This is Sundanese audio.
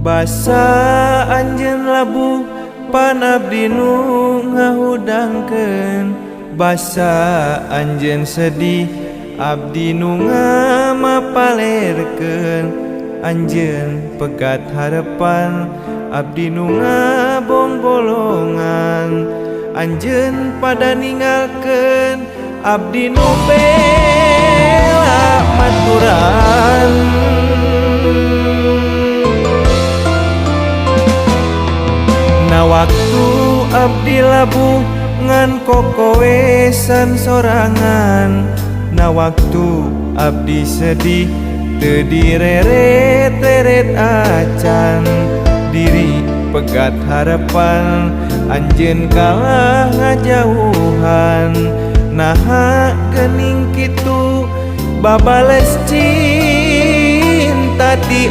Basa anjeun labuh pan abdi nu ngahudangkeun. Basa anjeun sedih abdi nu ngamapalerkeun. Anjeun pegat harepan abdi nu ngabongbolongan. Anjeun pada ninggalkeun abdi nu bela maturan. Na waktu abdi labuh ngan kokowesan sorangan. Na waktu abdi sedih teu direret-reret acan. Diri pegat harepan anjeun kalah ngajauhan. Naha geuning kitu babales cinta ti